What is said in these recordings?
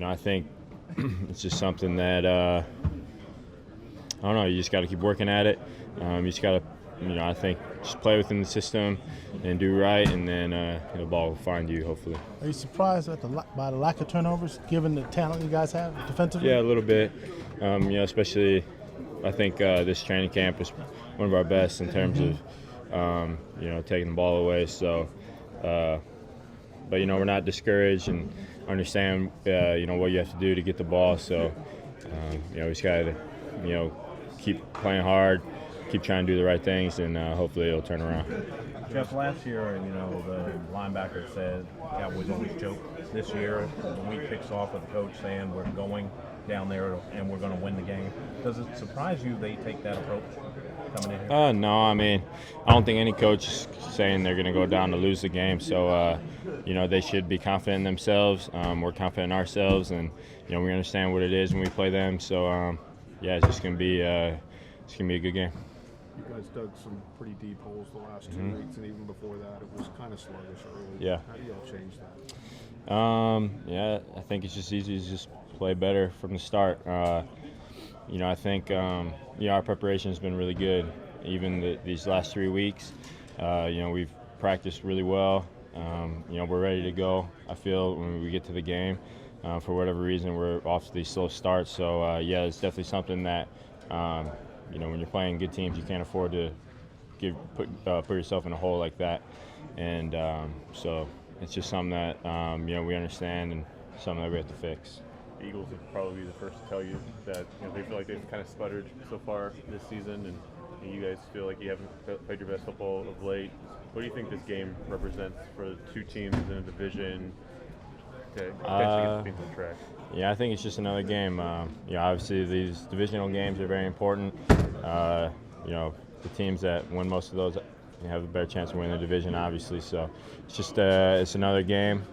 I think it's just something that I don't know. You just got to keep working at it. You just got to, I think, just play within the system and do right, and then the ball will find you, hopefully. Are you surprised by the lack of turnovers, given the talent you guys have defensively? Yeah, a little bit. Especially, I think this training camp was one of our best in terms of, taking the ball away. So, but we're not discouraged and understand, what you have to do to get the ball. So, we just got to, keep playing hard, keep trying to do the right things, and hopefully it'll turn around. Jeff, last year, the linebacker said Cowboys always joke. This year, the week kicks off with the coach saying we're going down there and we're going to win the game. Does it surprise you they take that approach coming in here? No, I mean, I don't think any coach is saying they're going to go down to lose the game. So, they should be confident in themselves. We're confident in ourselves, and we understand what it is when we play them. So, it's just going to be a good game. You guys dug some pretty deep holes the last 2 weeks, and even before that, it was kind of sluggish early. Yeah. How do y'all change that? I think it's just easy to just play better from the start. I think our preparation has been really good. Even these last 3 weeks, we've practiced really well. We're ready to go. I feel when we get to the game, for whatever reason, we're off to these slow starts. So it's definitely something that when you're playing good teams, you can't afford to put yourself in a hole like that. And so it's just something that we understand and something that we have to fix. The Eagles would probably be the first to tell you that they feel like they've kind of sputtered so far this season, and you guys feel like you haven't played your best football of late. What do you think this game represents for the two teams in a division to potentially get the teams on track? Yeah, I think it's just another game. Obviously these divisional games are very important. The teams that win most of those have a better chance of winning the division, obviously. So it's just it's another game.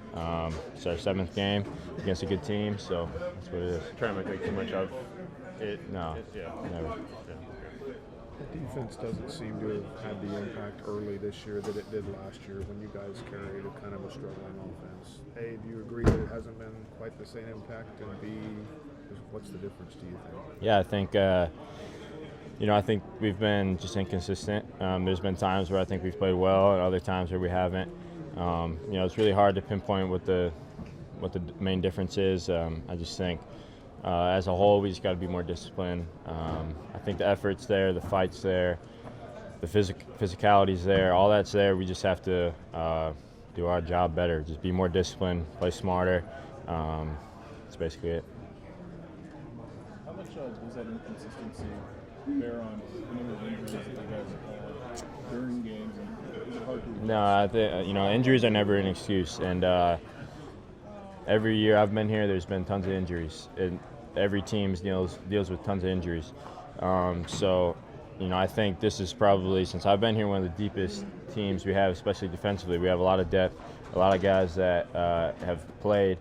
It's our 7th game against a good team, so that's what it is. Trying to make too much of it. No, never. The defense doesn't seem to have had the impact early this year that it did last year when you guys carried a kind of a struggling offense. A, do you agree that it hasn't been quite the same impact? And B, what's the difference, do you think? Yeah, I think I think we've been just inconsistent. There's been times where I think we've played well, and other times where we haven't. It's really hard to pinpoint what the main difference is. I just think as a whole, we just got to be more disciplined. I think the effort's there, the fight's there, the physicality's there, all that's there. We just have to do our job better, just be more disciplined, play smarter. That's basically it. How much does that inconsistency bear on the number of injuries that you guys have had during games? And is it hard to No, I think injuries are never an excuse, and every year I've been here, there's been tons of injuries, and every team deals with tons of injuries. I think this is probably, since I've been here, one of the deepest teams we have, especially defensively. We have a lot of depth, a lot of guys that have played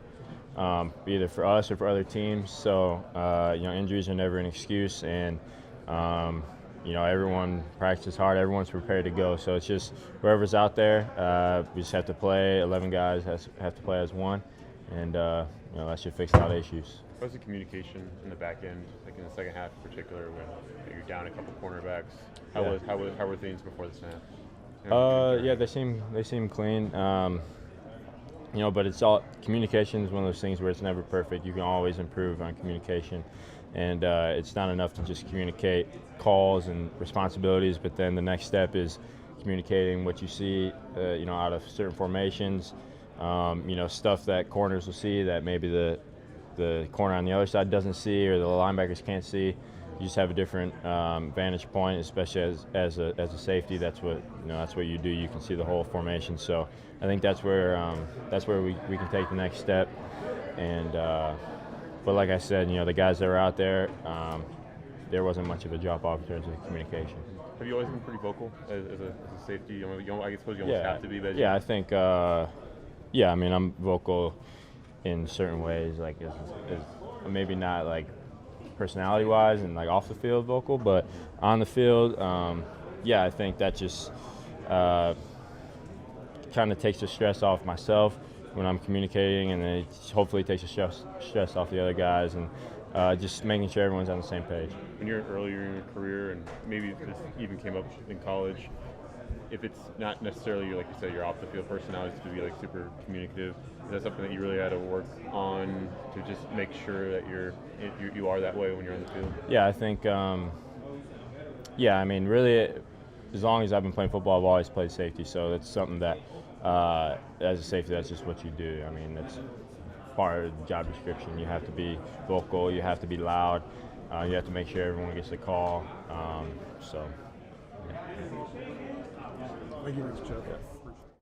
either for us or for other teams. So, injuries are never an excuse, and everyone practices hard, everyone's prepared to go. So it's just whoever's out there, we just have to play. 11 guys have to play as one, and that should fix a lot of issues. How's the communication in the back end, like in the second half in particular, when you're down a couple cornerbacks? How were things before the snap? They seem clean. But it's all communication is one of those things where it's never perfect. You can always improve on communication, and it's not enough to just communicate calls and responsibilities. But then the next step is communicating what you see, out of certain formations. Stuff that corners will see that maybe the corner on the other side doesn't see, or the linebackers can't see. You just have a different vantage point, especially as a safety. That's what you do. You can see the whole formation. So I think that's where we can take the next step. And but like I said, the guys that are out there, there wasn't much of a drop off in terms of communication. Have you always been pretty vocal as a safety? I suppose you almost have to be. But I think. I'm vocal in certain ways, like is maybe not like personality-wise and like off the field vocal, but on the field, I think that just kind of takes the stress off myself when I'm communicating, and then it hopefully takes the stress off the other guys, and just making sure everyone's on the same page. When you're earlier in your career, and maybe this even came up in college, if it's not necessarily, like you said, your off the field personality to be like super communicative, is that something that you really had to work on to just make sure that you are that way when you're on the field? Yeah, I think. Yeah, I mean, really, as long as I've been playing football, I've always played safety. So that's something that, as a safety, that's just what you do. I mean, that's part of the job description. You have to be vocal. You have to be loud. You have to make sure everyone gets the call. So. Thank you, Jeff.